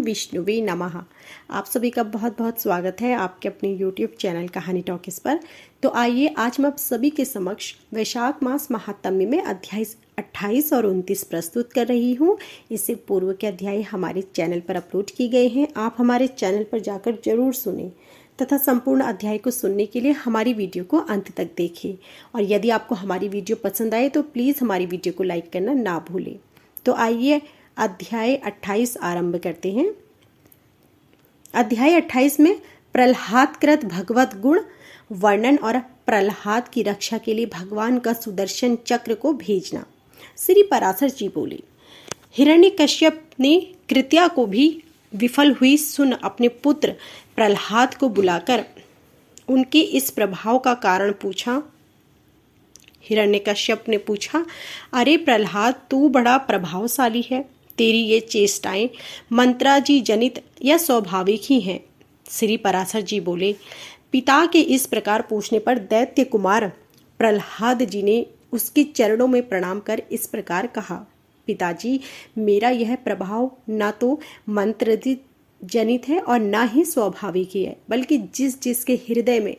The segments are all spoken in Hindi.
विष्णुवे नमः। आप सभी का बहुत बहुत स्वागत है आपके अपने YouTube चैनल कहानी टॉकीज पर। तो आइए आज मैं आप सभी के समक्ष वैशाख मास महात्म्य में अध्याय 28 और 29 प्रस्तुत कर रही हूँ। इससे पूर्व के अध्याय हमारे चैनल पर अपलोड किए गए हैं। आप हमारे चैनल पर जाकर जरूर सुनें तथा संपूर्ण अध्याय को सुनने के लिए हमारी वीडियो को अंत तक देखें। और यदि आपको हमारी वीडियो पसंद आए तो प्लीज़ हमारी वीडियो को लाइक करना ना भूलें। तो आइए अध्याय 28 आरंभ करते हैं। अध्याय 28 में प्रहलादकृत भगवत गुण वर्णन और प्रहलाद की रक्षा के लिए भगवान का सुदर्शन चक्र को भेजना। श्री पराशर जी बोले, हिरण्यकश्यप ने कृत्या को भी विफल हुई सुन अपने पुत्र प्रहलाद को बुलाकर उनके इस प्रभाव का कारण पूछा। हिरण्यकश्यप ने पूछा, अरे प्रहलाद, तू बड़ा प्रभावशाली है, तेरी ये चेष्टाएं मंत्राजी जनित या स्वाभाविक ही हैं। श्री पराशर जी बोले, पिता के इस प्रकार पूछने पर दैत्य कुमार प्रहलाद जी ने उसके चरणों में प्रणाम कर इस प्रकार कहा, पिताजी, मेरा यह प्रभाव ना तो मंत्रजित जनित है और ना ही स्वाभाविक ही है, बल्कि जिस जिसके हृदय में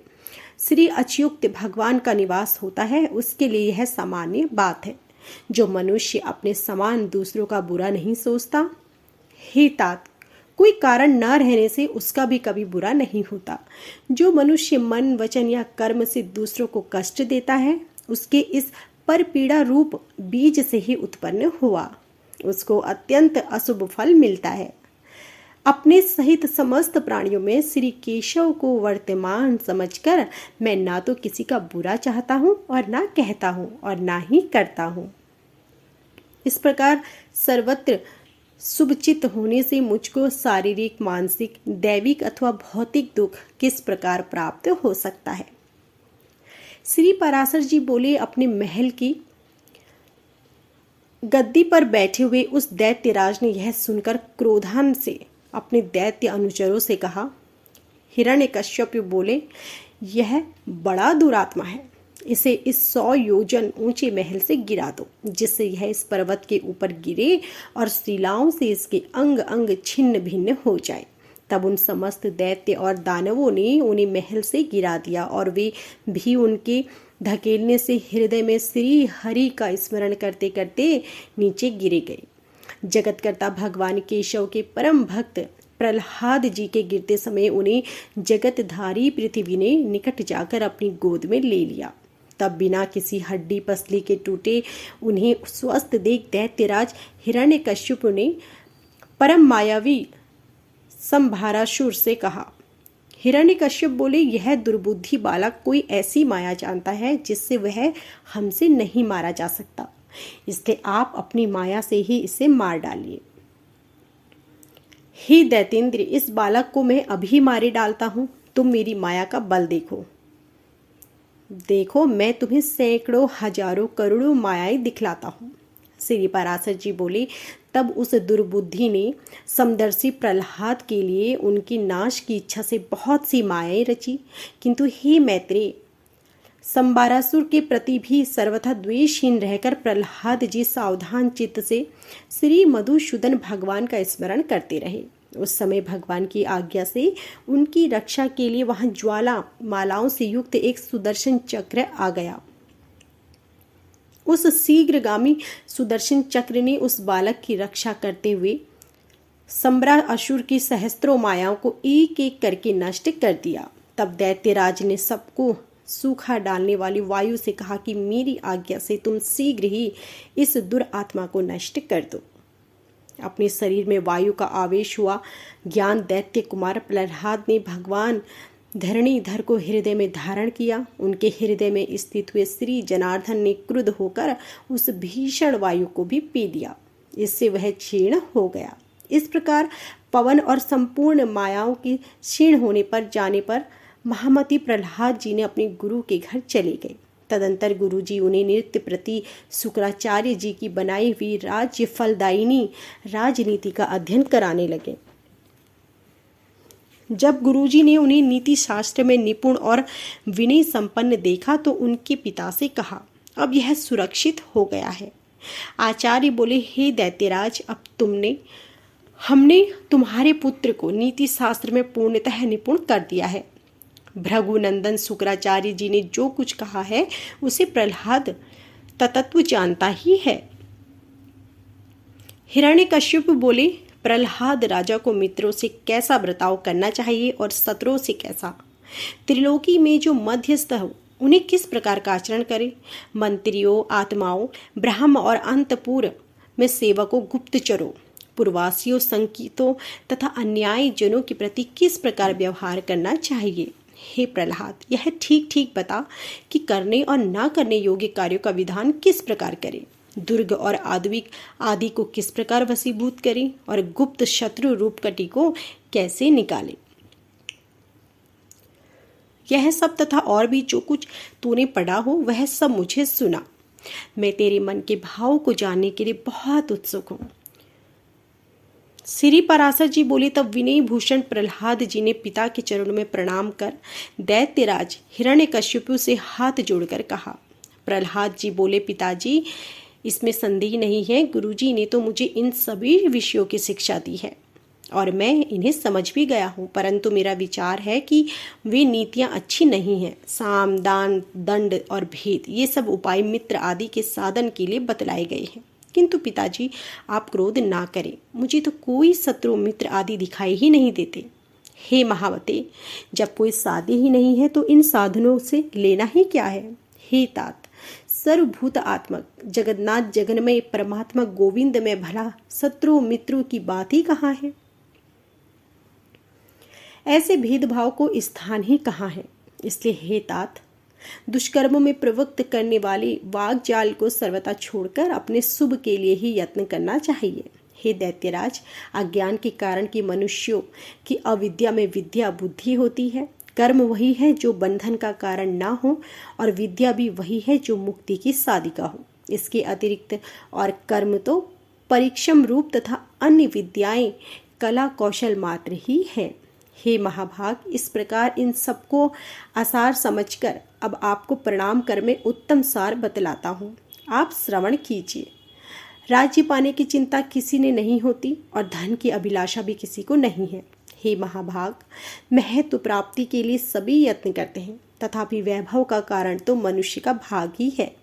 श्री अच्युत भगवान का निवास होता है उसके लिए यह सामान्य बात है। जो मनुष्य अपने समान दूसरों का बुरा नहीं सोचता, हे तात, कोई कारण न रहने से उसका भी कभी बुरा नहीं होता। जो मनुष्य मन वचन या कर्म से दूसरों को कष्ट देता है उसके इस परपीड़ा रूप बीज से ही उत्पन्न हुआ, उसको अत्यंत अशुभ फल मिलता है। अपने सहित समस्त प्राणियों में श्री केशव को वर्तमान समझकर मैं ना तो किसी का बुरा चाहता हूँ और ना कहता हूँ और ना ही करता हूँ। इस प्रकार सर्वत्र शुभचित होने से मुझको शारीरिक, मानसिक, दैविक अथवा भौतिक दुख किस प्रकार प्राप्त हो सकता है। श्री पराशर जी बोले, अपने महल की गद्दी पर बैठे हुए उस दैत्यराज ने यह सुनकर क्रोधान से अपने दैत्य अनुचरों से कहा। हिरण्यकश्यप बोले, यह बड़ा दुरात्मा है, इसे इस 100 योजन ऊंचे महल से गिरा दो, जिससे यह इस पर्वत के ऊपर गिरे और शिलाओं से इसके अंग अंग छिन्न भिन्न हो जाए। तब उन समस्त दैत्य और दानवों ने उन्हें महल से गिरा दिया और वे भी उनके धकेलने से हृदय में श्री हरि का स्मरण करते करते नीचे गिरे गए। जगतकर्ता भगवान केशव के परम भक्त प्रहलाद जी के गिरते समय उन्हें जगतधारी पृथ्वी ने निकट जाकर अपनी गोद में ले लिया। तब बिना किसी हड्डी पसली के टूटे उन्हें स्वस्थ देख दैत्यराज हिरण्यकश्यप ने परम मायावी संभारासुर से कहा। हिरण्यकश्यप बोले, यह दुर्बुद्धि बालक कोई ऐसी माया जानता है जिससे वह हमसे नहीं मारा जा सकता, इसलिए आप अपनी माया से ही इसे मार डालिए। हे दैतेंद्र, इस बालक को मैं अभी मारे डालता हूं, तुम मेरी माया का बल देखो। देखो, मैं तुम्हें सैकड़ों हजारों करोड़ों मायाएं दिखलाता हूं। श्री पराशर जी बोले, तब उस दुर्बुद्धि ने समदर्शी प्रहलाद के लिए उनकी नाश की इच्छा से बहुत सी मायाएं रची, किंतु हे मैत्रेय, संबारासुर के प्रति भी सर्वथा द्वेषहीन रहकर प्रहलाद जी सावधान चित्त से श्री मधुसूदन भगवान का स्मरण करते रहे। उस समय भगवान की आज्ञा से उनकी रक्षा के लिए वहां ज्वाला मालाओं से युक्त एक सुदर्शन चक्र आ गया। उस शीघ्रगामी सुदर्शन चक्र ने उस बालक की रक्षा करते हुए संबरासुर की सहस्त्रों मायाओं को एक एक करके नष्ट कर दिया। तब दैत्यराज ने सबको सूखा डालने वाली वायु से कहा कि मेरी आज्ञा से तुम शीघ्र ही इस दुरात्मा को नष्ट कर दो। अपने शरीर में वायु का आवेश हुआ ज्ञान दैत्य कुमार प्रहलाद ने भगवान धरणीधर को हृदय में धारण किया। उनके हृदय में स्थित हुए श्री जनार्दन ने क्रुद्ध होकर उस भीषण वायु को भी पी लिया, इससे वह क्षीण हो गया। इस प्रकार पवन और संपूर्ण मायाओं के क्षीण होने पर जाने पर महामती प्रहलाद जी ने अपने गुरु के घर चले गए। तदंतर गुरु जी उन्हें नित्य प्रति शुक्राचार्य जी की बनाई हुई राज्य फलदायिनी राजनीति का अध्ययन कराने लगे। जब गुरुजी ने उन्हें नीति शास्त्र में निपुण और विनय संपन्न देखा तो उनके पिता से कहा, अब यह सुरक्षित हो गया है। आचार्य बोले, हे दैत्यराज, अब तुमने हमने तुम्हारे पुत्र को नीति शास्त्र में पूर्णतः निपुण कर दिया है। भृगुनंदन शुक्राचार्य जी ने जो कुछ कहा है उसे प्रहलाद तत्व जानता ही है। हिरण्यकश्यप बोले, प्रहलाद राजा को मित्रों से कैसा बर्ताव करना चाहिए और शत्रुओं से कैसा। त्रिलोकी में जो मध्यस्थ हो उन्हें किस प्रकार का आचरण करे। मंत्रियों, आत्माओं, ब्रह्म और अंतपुर में सेवकों, गुप्तचरों, पूर्वासियों, संकीतों तथा अन्यायी जनों के प्रति किस प्रकार व्यवहार करना चाहिए। हे प्रहलाद, यह ठीक ठीक बता कि करने और ना करने योग्य कार्यों का विधान किस प्रकार करें। दुर्ग और आद्विक आदि को किस प्रकार वशीभूत करें और गुप्त शत्रु रूपकटी को कैसे निकाले। यह सब तथा और भी जो कुछ तूने पढ़ा हो वह सब मुझे सुना। मैं तेरे मन के भाव को जानने के लिए बहुत उत्सुक हूं। श्री पराशर जी बोले, तब विनय भूषण प्रहलाद जी ने पिता के चरणों में प्रणाम कर दैत्यराज हिरण्यकश्यप से हाथ जोड़कर कहा। प्रहलाद जी बोले, पिताजी इसमें संदेह नहीं है, गुरुजी ने तो मुझे इन सभी विषयों की शिक्षा दी है और मैं इन्हें समझ भी गया हूँ, परंतु मेरा विचार है कि वे नीतियाँ अच्छी नहीं हैं। साम, दान, दंड और भेद ये सब उपाय मित्र आदि के साधन के लिए बतलाए गए हैं। किंतु पिताजी आप क्रोध ना करें, मुझे तो कोई शत्रु मित्र आदि दिखाई ही नहीं देते। हे महावते, जब कोई साधे ही नहीं है तो इन साधनों से लेना ही क्या है। हे तात, सर्वभूत आत्मक जगन्नाथ जगन्मय परमात्मा गोविंद में भला शत्रु मित्रों की बात ही कहाँ है। ऐसे भेदभाव को स्थान ही कहाँ है। इसलिए हे तात, दुष्कर्मों में प्रवृत्त करने वाले वाग जाल को सर्वथा छोड़कर अपने शुभ के लिए ही यत्न करना चाहिए। हे दैत्यराज, अज्ञान के कारण कि मनुष्यों की अविद्या में विद्या बुद्धि होती है। कर्म वही है जो बंधन का कारण ना हो और विद्या भी वही है जो मुक्ति की साधिका हो। इसके अतिरिक्त और कर्म तो परिक्षम रूप तथा अन्य विद्याएं कला कौशल मात्र ही है। हे महाभाग, इस प्रकार इन सबको आसार समझकर अब आपको प्रणाम कर मैं उत्तम सार बतलाता हूँ, आप श्रवण कीजिए। राज्य पाने की चिंता किसी ने नहीं होती और धन की अभिलाषा भी किसी को नहीं है। हे महाभाग, महत्व प्राप्ति के लिए सभी यत्न करते हैं, तथापि वैभव का कारण तो मनुष्य का भाग ही है,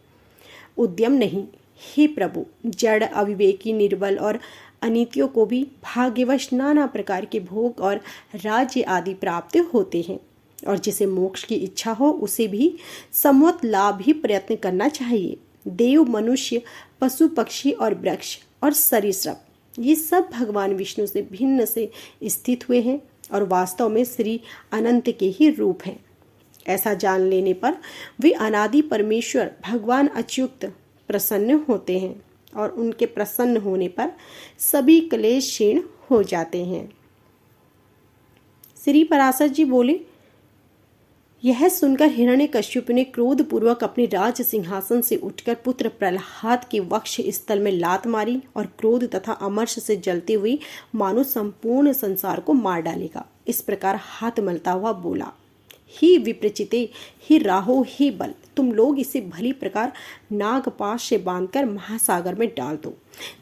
उद्यम नहीं। हे प्रभु, जड़, अविवेकी, निर्बल और अनीतियों को भी भाग्यवश नाना प्रकार के भोग और राज्य आदि प्राप्त होते हैं, और जिसे मोक्ष की इच्छा हो उसे भी समवत लाभ ही प्रयत्न करना चाहिए। देव, मनुष्य, पशु, पक्षी और वृक्ष और सरीसृप ये सब भगवान विष्णु से भिन्न से स्थित हुए हैं और वास्तव में श्री अनंत के ही रूप हैं। ऐसा जान लेने पर वे अनादि परमेश्वर भगवान अच्युत प्रसन्न होते हैं और उनके प्रसन्न होने पर सभी क्लेश क्षीण हो जाते हैं। श्री पराशर जी बोले, यह सुनकर हिरण्यकश्यप ने क्रोध पूर्वक अपने राज सिंहासन से उठकर पुत्र प्रहलाद के वक्ष स्थल में लात मारी और क्रोध तथा अमर्ष से जलते हुए मानो संपूर्ण संसार को मार डालेगा। इस प्रकार हाथ मलता हुआ बोला, ही विप्रचिते, ही राहो, ही बल, तुम लोग इसे भली प्रकार नागपाश से बांधकर महासागर में डाल दो।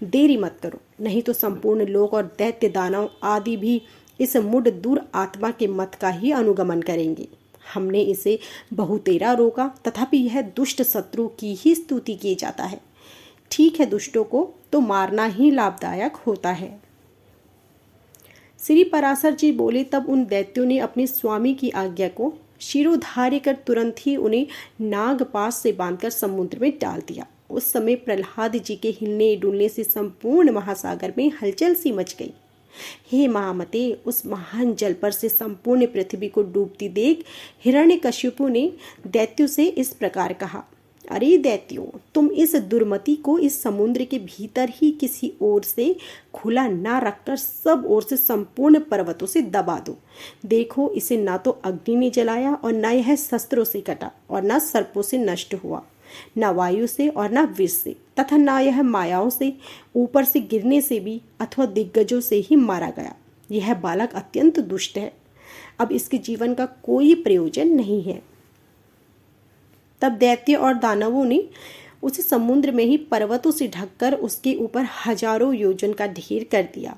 देरी मत करो, नहीं तो संपूर्ण लोक और दैत्य दानव आदि भी इस मुड दूर आत्मा के मत का ही अनुगमन करेंगे। हमने इसे बहुतेरा रोका, तथापि यह दुष्ट शत्रु की ही स्तुति की जाता है। ठीक है, दुष्टों को तो मारना ही लाभदायक होता है। श्री पराशर जी बोले, तब उन दैत्यों ने अपने स्वामी की आज्ञा को शिरोधार्य कर तुरंत ही उन्हें नागपाश से बांधकर समुद्र में डाल दिया। उस समय प्रहलाद जी के हिलने डुलने से संपूर्ण महासागर में हलचल सी मच गई। हे महामते, उस महान जल पर से संपूर्ण पृथ्वी को डूबती देख हिरण्यकश्यपु ने दैत्यों से इस प्रकार कहा, अरे दैत्यों, तुम इस दुर्मति को इस समुद्र के भीतर ही किसी ओर से खुला ना रखकर सब ओर से संपूर्ण पर्वतों से दबा दो। देखो, इसे ना तो अग्नि ने जलाया और ना यह शस्त्रों से कटा और ना सर्पों से नष्ट हुआ, न वायु से और न विष से, तथा न यह मायाओं से, ऊपर से गिरने से भी अथवा दिग्गजों से ही मारा गया। यह बालक अत्यंत दुष्ट है, अब इसके जीवन का कोई प्रयोजन नहीं है। तब दैत्य और दानवों ने उसे समुद्र में ही पर्वतों से ढककर उसके ऊपर हजारों योजन का ढेर कर दिया।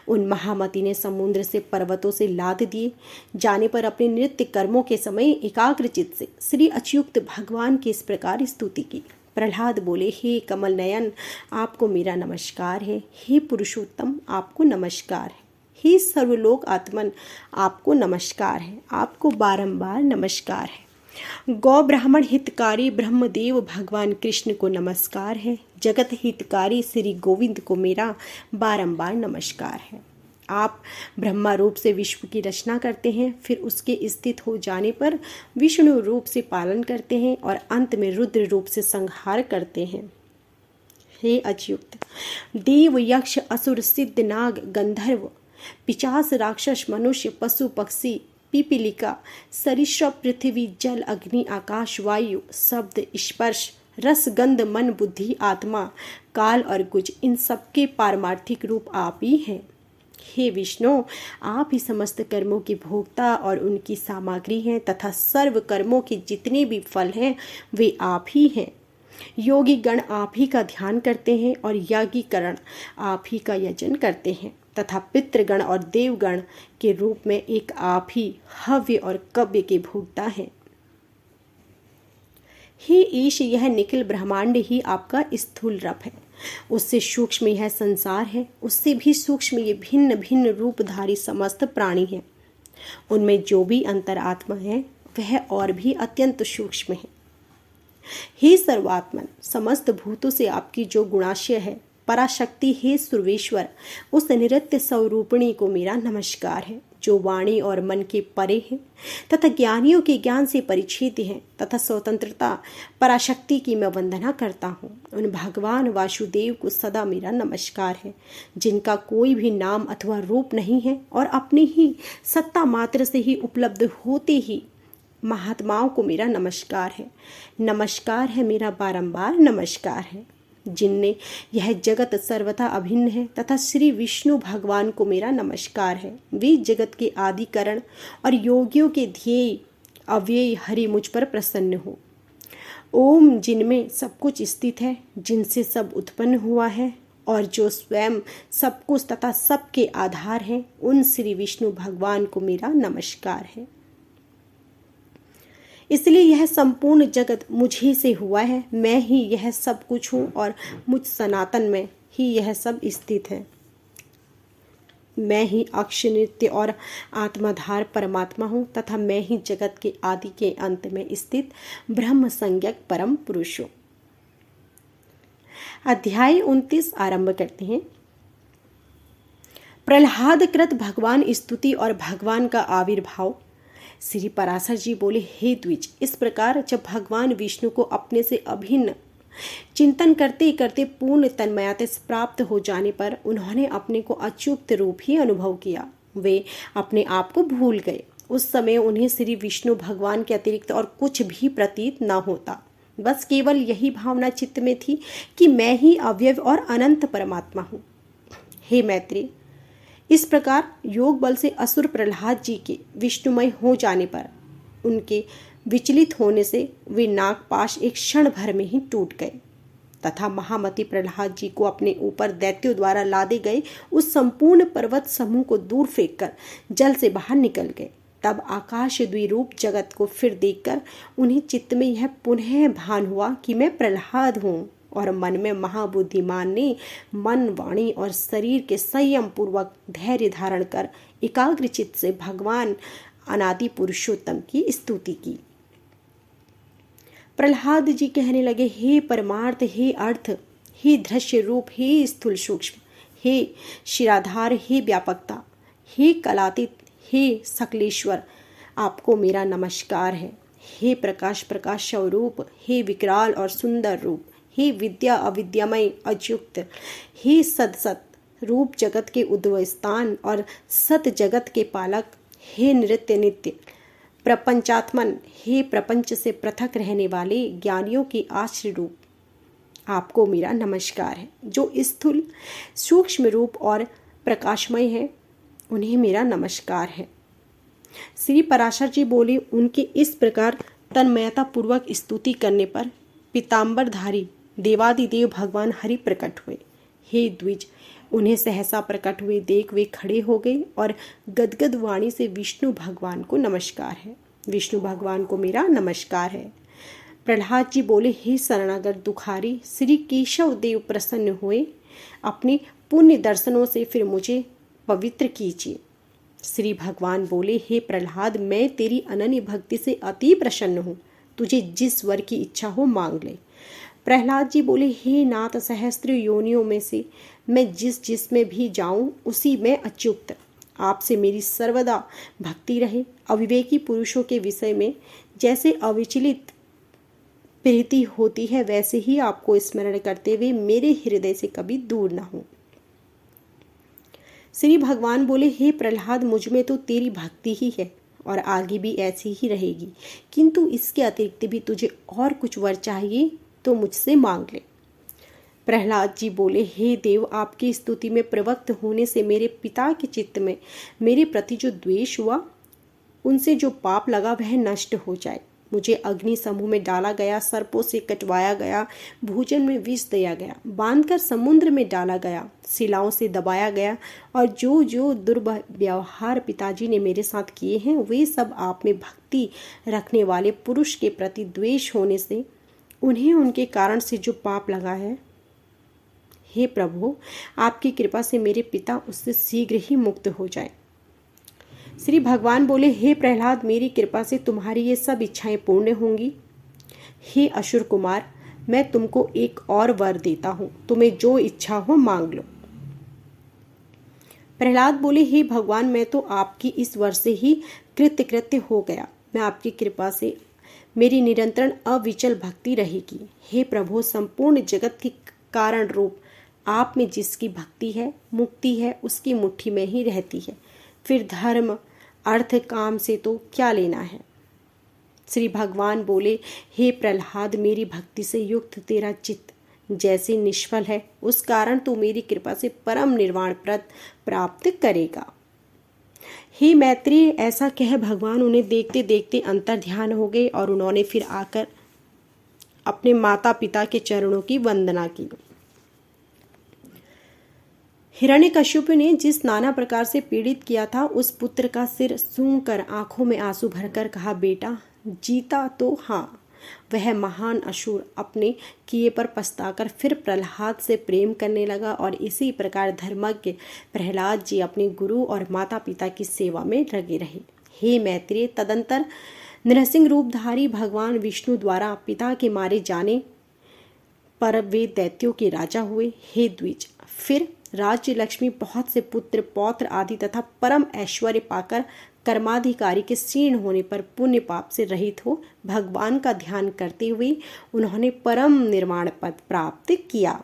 उन महामती ने समुद्र से पर्वतों से लाद दिए जाने पर अपने नृत्य कर्मों के समय एकाग्रचित से श्री अच्युत भगवान की इस प्रकार स्तुति की। प्रहलाद बोले, हे कमल नयन, आपको मेरा नमस्कार है। हे पुरुषोत्तम, आपको नमस्कार है। हे सर्वलोक आत्मन, आपको नमस्कार है। आपको बारंबार नमस्कार है। गौ ब्राह्मण हितकारी ब्रह्मदेव भगवान कृष्ण को नमस्कार है। जगत हितकारी श्री गोविंद को मेरा बारंबार नमस्कार है। आप ब्रह्मा रूप से विश्व की रचना करते हैं, फिर उसके स्थित हो जाने पर विष्णु रूप से पालन करते हैं और अंत में रुद्र रूप से संहार करते हैं। हे अच्युत, देव यक्ष असुर सिद्ध नाग गंधर्व पिचास राक्षस मनुष्य पशु पक्षी पिपीलिका सरीसृप पृथ्वी जल अग्नि आकाश वायु शब्द स्पर्श रस गंध मन बुद्धि आत्मा काल और कुछ, इन सबके पारमार्थिक रूप आप ही हैं। हे विष्णु, आप ही समस्त कर्मों की भोक्ता और उनकी सामग्री हैं तथा सर्व कर्मों के जितने भी फल हैं वे आप ही हैं। योगी गण आप ही का ध्यान करते हैं और यागीकरण आप ही का यजन करते हैं तथा पितृगण और देवगण के रूप में एक आप ही हव्य और कव्य के भोक्ता हैं। हे ईश, यह निखिल ब्रह्मांड ही आपका स्थूल रप है। उससे सूक्ष्म यह संसार है, उससे भी सूक्ष्म ये भिन्न भिन्न रूपधारी समस्त प्राणी हैं। उनमें जो भी अंतरात्मा है वह और भी अत्यंत सूक्ष्म है। हे सर्वात्मन, समस्त भूतों से आपकी जो गुणाशय है पराशक्ति, हे सर्वेश्वर, उस निरत्य स्वरूपिणी को मेरा नमस्कार है जो वाणी और मन के परे है तथा ज्ञानियों के ज्ञान से परिचित है तथा स्वतंत्रता पराशक्ति की मैं वंदना करता हूँ। उन भगवान वासुदेव को सदा मेरा नमस्कार है जिनका कोई भी नाम अथवा रूप नहीं है और अपनी ही सत्ता मात्र से ही उपलब्ध होते ही महात्माओं को मेरा नमस्कार है। नमस्कार है, मेरा बारंबार नमस्कार है। जिनने यह जगत सर्वथा अभिन्न है तथा श्री विष्णु भगवान को मेरा नमस्कार है। वे जगत के आदि कारण और योगियों के ध्येय अव्यय हरि मुझ पर प्रसन्न हो। ओम, जिनमें सब कुछ स्थित है, जिनसे सब उत्पन्न हुआ है और जो स्वयं सब कुछ तथा सबके आधार है, उन श्री विष्णु भगवान को मेरा नमस्कार है। इसलिए यह संपूर्ण जगत मुझे से हुआ है। मैं ही यह सब कुछ हूँ और मुझ सनातन में ही यह सब स्थित है। मैं ही अक्ष नित्य और आत्माधार परमात्मा हूँ तथा मैं ही जगत के आदि के अंत में स्थित ब्रह्म संज्ञक परम पुरुष हूँ। अध्याय 29 आरंभ करते हैं। प्रहलाद कृत भगवान स्तुति और भगवान का आविर्भाव। श्री पराशर जी बोले, हे द्विज, इस प्रकार जब भगवान विष्णु को अपने से अभिन्न चिंतन करते करते पूर्ण तन्मयता प्राप्त हो जाने पर उन्होंने अपने को अच्युत रूप ही अनुभव किया। वे अपने आप को भूल गए। उस समय उन्हें श्री विष्णु भगवान के अतिरिक्त और कुछ भी प्रतीत न होता। बस केवल यही भावना चित्त में थी कि मैं ही अव्यय और अनंत परमात्मा हूँ। हे मैत्री, इस प्रकार योग बल से असुर प्रहलाद जी के विष्णुमय हो जाने पर उनके विचलित होने से वे नागपाश एक क्षण भर में ही टूट गए तथा महामती प्रहलाद जी को अपने ऊपर दैत्यों द्वारा लादे गए उस संपूर्ण पर्वत समूह को दूर फेंककर जल से बाहर निकल गए। तब आकाश द्विरूप जगत को फिर देखकर उन्हें चित्त में यह पुनः भान हुआ कि मैं प्रहलाद हूँ और मन में महाबुद्धिमान ने मन, वाणी और शरीर के संयम पूर्वक धैर्य धारण कर एकाग्रचित्त से भगवान अनादि पुरुषोत्तम की स्तुति की। प्रहलाद जी कहने लगे, हे परमार्थ, हे अर्थ, हे दृश्य रूप, हे स्थूल सूक्ष्म, हे शिराधार, हे व्यापकता, हे कलातीत, हे सकलेश्वर, आपको मेरा नमस्कार है। हे प्रकाश प्रकाश स्वरूप, हे विकराल और सुंदर रूप, हे विद्या अविद्यामय अच्युत, हे सदसत रूप जगत के उद्भव स्थान और सत जगत के पालक, हे नृत्य नित्य प्रपंचात्मन, हे प्रपंच से पृथक रहने वाले ज्ञानियों के आश्रय रूप, आपको मेरा नमस्कार है। जो स्थूल सूक्ष्म रूप और प्रकाशमय है उन्हें मेरा नमस्कार है। श्री पराशर जी बोले, उनके इस प्रकार तन्मयता पूर्वक स्तुति करने पर पीताम्बरधारी देवादिदेव भगवान हरि प्रकट हुए। हे द्विज, उन्हें सहसा प्रकट हुए देख वे खड़े हो गए और गदगद वाणी से विष्णु भगवान को नमस्कार है, विष्णु भगवान को मेरा नमस्कार है। प्रहलाद जी बोले, हे शरणागत दुखारी, श्री केशव देव प्रसन्न हुए, अपने पुण्य दर्शनों से फिर मुझे पवित्र कीजिए। श्री भगवान बोले, हे प्रहलाद, मैं तेरी अनन्य भक्ति से अति प्रसन्न हूँ, तुझे जिस वर की इच्छा हो मांग ले। प्रहलाद जी बोले, हे नाथ, सहस्त्र योनियों में से मैं जिस में भी जाऊं उसी में अच्युत, आपसे मेरी सर्वदा भक्ति रहे। अविवेकी पुरुषों के विषय में जैसे अविचलित प्रीति होती है, वैसे ही आपको स्मरण करते हुए मेरे हृदय से कभी दूर न हो। श्री भगवान बोले, हे प्रहलाद, मुझ में तो तेरी भक्ति ही है और आगे भी ऐसी ही रहेगी, किंतु इसके अतिरिक्त भी तुझे और कुछ वर चाहिए तो मुझसे मांग ले। प्रहलाद जी बोले, हे देव, आपकी स्तुति में प्रवक्त होने से मेरे पिता के चित्त में मेरे प्रति जो द्वेष हुआ, उनसे जो पाप लगा वह नष्ट हो जाए। मुझे अग्नि समूह में डाला गया, सर्पों से कटवाया गया, भोजन में विष दिया गया, बांधकर समुद्र में डाला गया, शिलाओं से दबाया गया, और जो जो दुर्व्यवहार पिताजी ने मेरे साथ किए हैं वे सब आप में भक्ति रखने वाले पुरुष के प्रति द्वेष होने से उन्हें उनके कारण से जो पाप लगा है, हे प्रभु, आपकी कृपा से मेरे पिता उससे शीघ्र ही मुक्त हो जाए। श्री भगवान बोले, हे प्रहलाद, मेरी कृपा से तुम्हारी ये सब इच्छाएं पूर्ण होंगी। हे असुर कुमार, मैं तुमको एक और वर देता हूं, तुम्हें जो इच्छा हो मांग लो। प्रहलाद बोले, हे भगवान, मैं तो आपकी इस वर से ही कृतकृत्य हो गया, मैं आपकी कृपा से मेरी निरंतर अविचल भक्ति रहेगी। हे प्रभु, संपूर्ण जगत के कारण रूप आप में जिसकी भक्ति है, मुक्ति है, उसकी मुट्ठी में ही रहती है, फिर धर्म अर्थ काम से तो क्या लेना है। श्री भगवान बोले, हे प्रहलाद, मेरी भक्ति से युक्त तेरा चित्त जैसे निष्फल है, उस कारण तू मेरी कृपा से परम निर्वाण प्रद प्राप्त करेगा। हे मैत्रेय, ऐसा कह भगवान उन्हें देखते देखते अंतर ध्यान हो गए और उन्होंने फिर आकर अपने माता पिता के चरणों की वंदना की। हिरण्यकश्यप ने जिस नाना प्रकार से पीड़ित किया था, उस पुत्र का सिर सूंघ कर आंखों में आंसू भरकर कहा, बेटा जीता तो हाँ। वह महान असुर अपने किए पर पछताकर फिर प्रहलाद से प्रेम करने लगा और इसी प्रकार धर्मज्ञ प्रहलाद जी अपने गुरु और माता पिता की सेवा में लगे रहे। हे मैत्रेय, तदंतर नरसिंह रूपधारी भगवान विष्णु द्वारा पिता के मारे जाने पर वे दैत्यों के राजा हुए। हे द्विज, फिर राज्य लक्ष्मी, बहुत से पुत्र पौत्र आदि तथा परम ऐश्वर्य पाकर कर्माधिकारी के क्षीण होने पर पुण्य पाप से रहित हो भगवान का ध्यान करते हुए उन्होंने परम निर्वाण पद प्राप्त किया।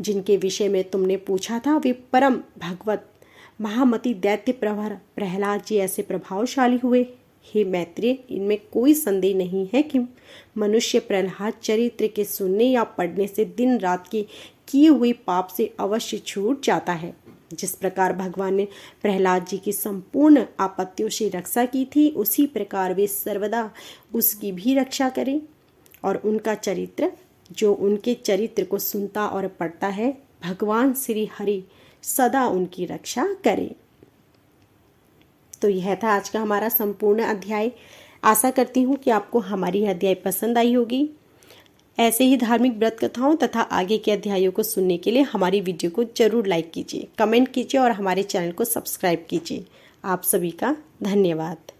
जिनके विषय में तुमने पूछा था, वे परम भगवत महामति दैत्य प्रवर प्रहलाद जी ऐसे प्रभावशाली हुए। हे मैत्रेय, इनमें कोई संदेह नहीं है कि मनुष्य प्रहलाद चरित्र के सुनने या पढ़ने से दिन रात के किए हुए पाप से अवश्य छूट जाता है। जिस प्रकार भगवान ने प्रहलाद जी की संपूर्ण आपत्तियों से रक्षा की थी, उसी प्रकार वे सर्वदा उसकी भी रक्षा करें और उनका चरित्र, जो उनके चरित्र को सुनता और पढ़ता है, भगवान श्री हरि सदा उनकी रक्षा करे। तो यह था आज का हमारा संपूर्ण अध्याय। आशा करती हूँ कि आपको हमारी यह अध्याय पसंद आई होगी। ऐसे ही धार्मिक व्रत कथाओं तथा आगे के अध्यायों को सुनने के लिए हमारी वीडियो को जरूर लाइक कीजिए, कमेंट कीजिए और हमारे चैनल को सब्सक्राइब कीजिए। आप सभी का धन्यवाद।